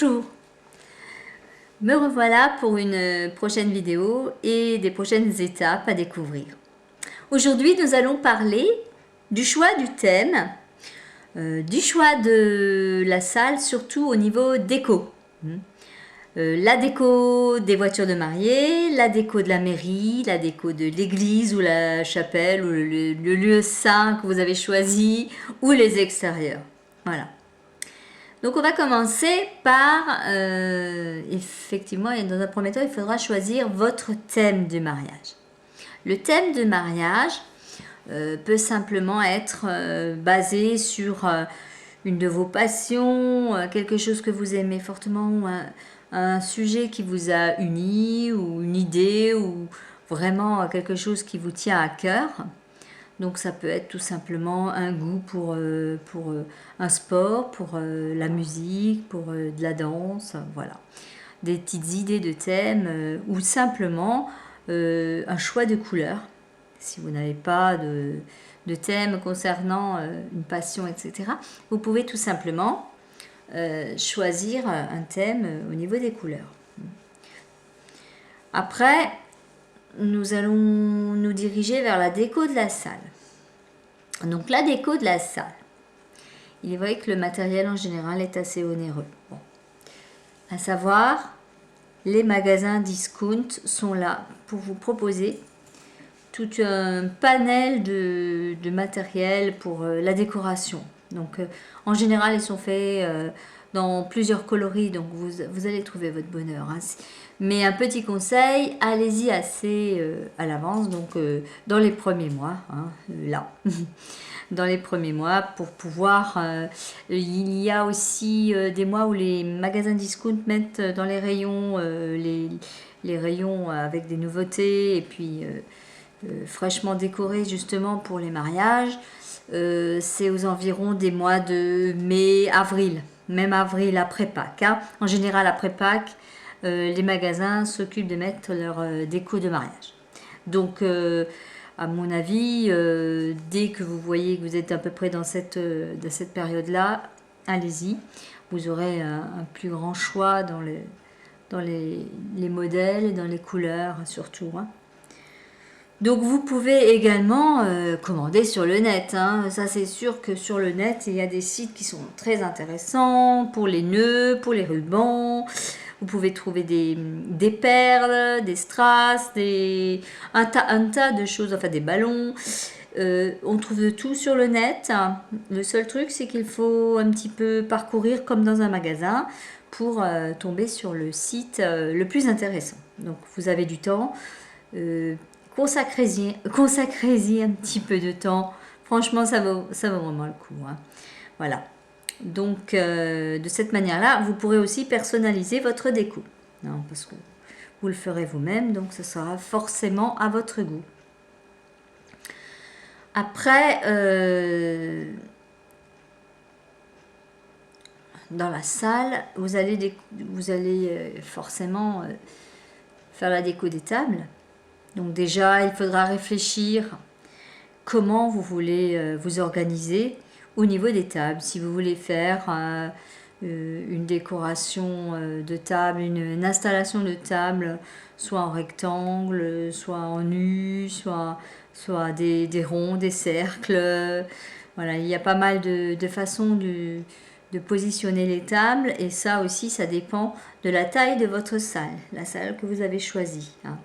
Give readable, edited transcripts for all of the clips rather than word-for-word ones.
Bonjour, me revoilà pour une prochaine vidéo et des prochaines étapes à découvrir. Aujourd'hui, nous allons parler du choix du thème, du choix de la salle, surtout au niveau déco. La déco des voitures de mariée, la déco de la mairie, la déco de l'église ou la chapelle ou le lieu saint que vous avez choisi ou les extérieurs. Voilà. Donc on va commencer par, effectivement, et dans un premier temps, il faudra choisir votre thème de mariage. Le thème de mariage peut simplement être basé sur une de vos passions, quelque chose que vous aimez fortement, ou un sujet qui vous a uni, ou une idée, ou vraiment quelque chose qui vous tient à cœur. Donc ça peut être tout simplement un goût pour un sport, pour la musique, pour de la danse, voilà. Des petites idées de thèmes ou simplement un choix de couleurs. Si vous n'avez pas de thème concernant une passion, etc., vous pouvez tout simplement choisir un thème au niveau des couleurs. Après, nous allons nous diriger vers la déco de la salle. Donc la déco de la salle. Il est vrai que le matériel en général est assez onéreux. Bon. À savoir, les magasins discount sont là pour vous proposer tout un panel de matériel pour la décoration. Donc en général, ils sont faits dans plusieurs coloris, donc vous allez trouver votre bonheur. Hein. Mais un petit conseil, allez-y assez à l'avance, donc dans les premiers mois, hein, là. Dans les premiers mois pour pouvoir... il y a aussi des mois où les magasins discount mettent dans les rayons les rayons avec des nouveautés et puis fraîchement décorés justement pour les mariages. C'est aux environs des mois de mai, avril, même avril après Pâques. Hein. En général après Pâques, les magasins s'occupent de mettre leur déco de mariage. Donc... à mon avis, dès que vous voyez que vous êtes à peu près dans cette période-là, allez-y. Vous aurez un plus grand choix dans les modèles et dans les couleurs surtout. Hein. Donc vous pouvez également commander sur le net. Hein. Ça c'est sûr que sur le net, il y a des sites qui sont très intéressants pour les nœuds, pour les rubans. Vous pouvez trouver des perles, des strass, un tas de choses, enfin des ballons. On trouve de tout sur le net. Le seul truc, c'est qu'il faut un petit peu parcourir comme dans un magasin pour tomber sur le site le plus intéressant. Donc vous avez du temps. Consacrez-y un petit peu de temps. Franchement, ça vaut vraiment le coup. Hein. Voilà. Donc, de cette manière-là, vous pourrez aussi personnaliser votre déco. Non, parce que vous le ferez vous-même, donc ce sera forcément à votre goût. Après, dans la salle, vous allez forcément faire la déco des tables. Donc déjà, il faudra réfléchir comment vous voulez vous organiser au niveau des tables. Si vous voulez faire une décoration de table, une installation de table, soit en rectangle, soit en U, soit des ronds, des cercles. Voilà, il y a pas mal de façons de positionner les tables et ça aussi, ça dépend de la taille de votre salle, la salle que vous avez choisie. Hein.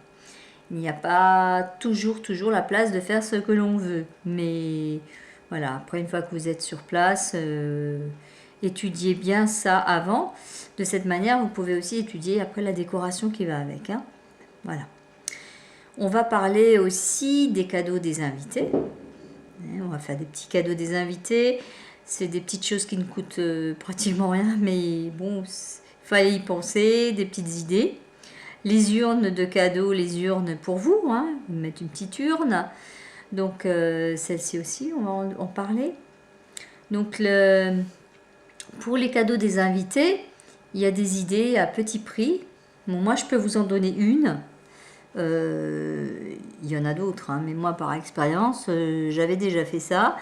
Il n'y a pas toujours la place de faire ce que l'on veut. Mais voilà, après une fois que vous êtes sur place, étudiez bien ça avant. De cette manière, vous pouvez aussi étudier après la décoration qui va avec. Hein. Voilà. On va parler aussi des cadeaux des invités. On va faire des petits cadeaux des invités. C'est des petites choses qui ne coûtent pratiquement rien, mais bon, il fallait y penser, des petites idées. Les urnes de cadeaux, les urnes pour vous, hein, vous mettez une petite urne. Donc celle-ci aussi, on va en parler. Donc pour les cadeaux des invités, il y a des idées à petit prix. Bon, moi, je peux vous en donner une. Il y en a d'autres, hein, mais moi, par expérience, j'avais déjà fait ça.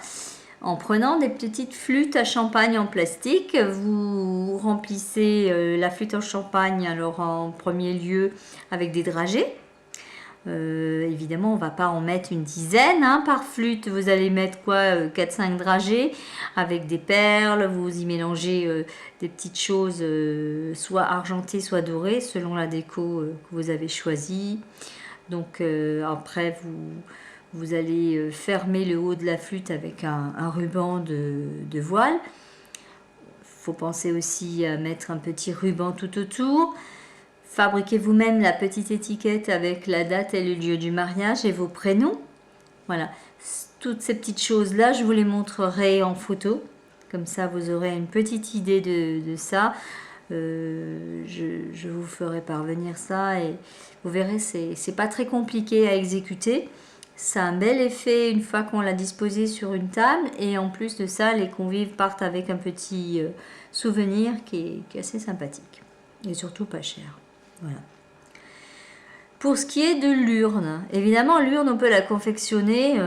En prenant des petites flûtes à champagne en plastique, vous remplissez la flûte en champagne alors en premier lieu avec des dragées. Évidemment, on va pas en mettre une dizaine hein, par flûte. Vous allez mettre quoi 4-5 dragées avec des perles. Vous y mélangez des petites choses soit argentées, soit dorées, selon la déco que vous avez choisie. Donc après, vous allez fermer le haut de la flûte avec un ruban de voile. Il faut penser aussi à mettre un petit ruban tout autour. Fabriquez vous-même la petite étiquette avec la date et le lieu du mariage et vos prénoms. Voilà, toutes ces petites choses-là, je vous les montrerai en photo. Comme ça, vous aurez une petite idée de ça. Je vous ferai parvenir ça et vous verrez, c'est pas très compliqué à exécuter. Ça a un bel effet une fois qu'on l'a disposé sur une table et en plus de ça, les convives partent avec un petit souvenir qui est assez sympathique et surtout pas cher. Voilà. Pour ce qui est de l'urne, évidemment l'urne on peut la confectionner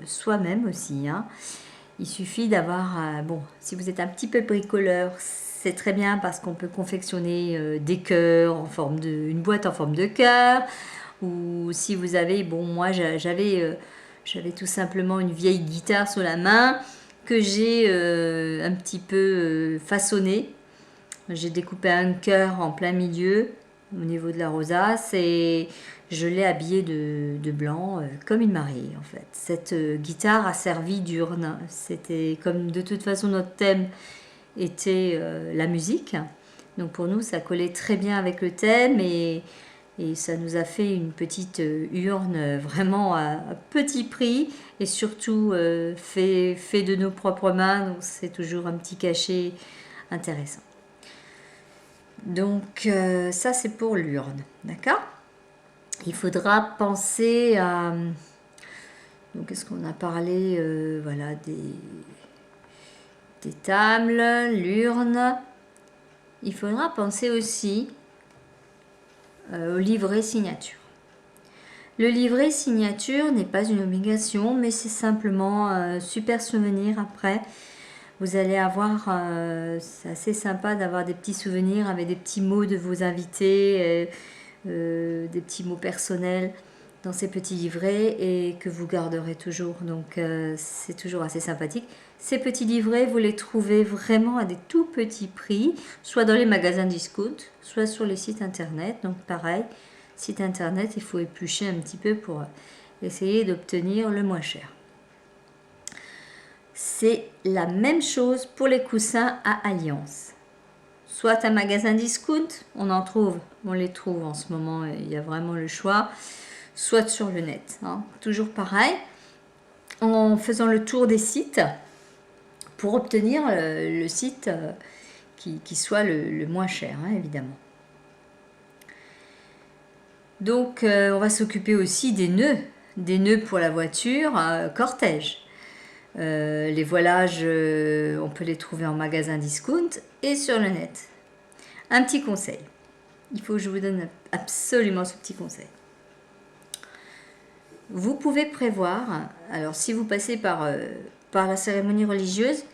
soi-même aussi. Hein. Il suffit d'avoir, bon, si vous êtes un petit peu bricoleur, c'est très bien parce qu'on peut confectionner des cœurs en forme une boîte en forme de cœur. Ou si vous avez, bon moi j'avais tout simplement une vieille guitare sous la main que j'ai un petit peu façonnée. J'ai découpé un cœur en plein milieu au niveau de la rosace et je l'ai habillée de blanc comme une mariée en fait. Cette guitare a servi d'urne. C'était comme de toute façon notre thème était la musique. Donc pour nous ça collait très bien avec le thème et ça nous a fait une petite urne vraiment à petit prix et surtout fait de nos propres mains. Donc c'est toujours un petit cachet intéressant. Donc ça c'est pour l'urne, d'accord? Il faudra penser à... Donc est-ce qu'on a parlé voilà, des tables, l'urne. Il faudra penser aussi au livret signature. Le livret signature n'est pas une obligation, mais c'est simplement un super souvenir après. Vous allez avoir, c'est assez sympa d'avoir des petits souvenirs avec des petits mots de vos invités, des petits mots personnels dans ces petits livrets et que vous garderez toujours. Donc c'est toujours assez sympathique. Ces petits livrets, vous les trouvez vraiment à des tout petits prix, soit dans les magasins discount, soit sur les sites internet. Donc pareil, site internet, il faut éplucher un petit peu pour essayer d'obtenir le moins cher. C'est la même chose pour les coussins à alliance. Soit un magasin discount, on les trouve en ce moment, il y a vraiment le choix, soit sur le net. Hein. Toujours pareil, en faisant le tour des sites pour obtenir le site qui soit le moins cher, hein, évidemment. Donc on va s'occuper aussi des nœuds pour la voiture cortège. Les voilages, on peut les trouver en magasin discount et sur le net. Un petit conseil. Il faut que je vous donne absolument ce petit conseil. Vous pouvez prévoir, alors si vous passez par la cérémonie religieuse,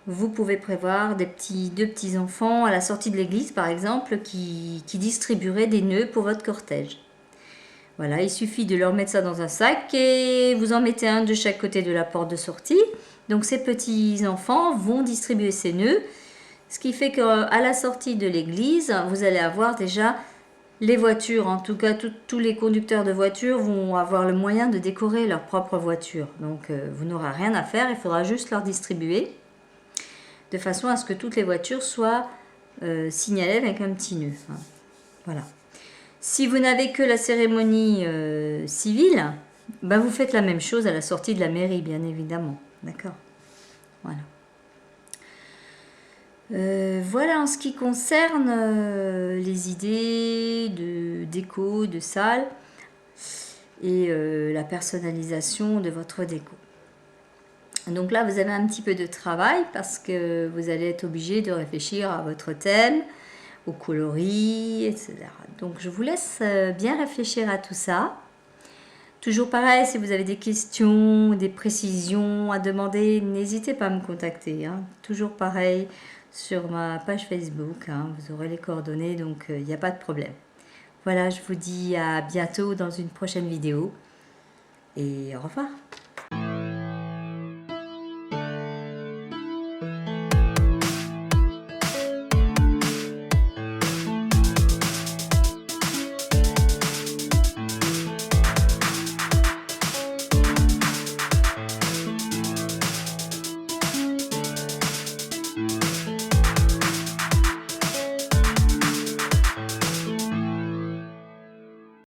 vous pouvez prévoir deux petits enfants à la sortie de l'église par exemple qui distribueraient des nœuds pour votre cortège. Voilà, il suffit de leur mettre ça dans un sac et vous en mettez un de chaque côté de la porte de sortie. Donc ces petits enfants vont distribuer ces nœuds, ce qui fait qu'à la sortie de l'église, vous allez avoir déjà les voitures, en tout cas tous les conducteurs de voitures vont avoir le moyen de décorer leur propre voiture. Donc vous n'aurez rien à faire, il faudra juste leur distribuer de façon à ce que toutes les voitures soient signalées avec un petit nœud. Hein. Voilà. Si vous n'avez que la cérémonie civile, ben vous faites la même chose à la sortie de la mairie, bien évidemment. D'accord? Voilà. Voilà en ce qui concerne les idées de déco, de salle et la personnalisation de votre déco. Donc là, vous avez un petit peu de travail parce que vous allez être obligé de réfléchir à votre thème, aux coloris, etc. Donc je vous laisse bien réfléchir à tout ça. Toujours pareil, si vous avez des questions, des précisions à demander, n'hésitez pas à me contacter. Hein. Toujours pareil sur ma page Facebook, hein. Vous aurez les coordonnées, donc il n'y a pas de problème. Voilà, je vous dis à bientôt dans une prochaine vidéo et au revoir.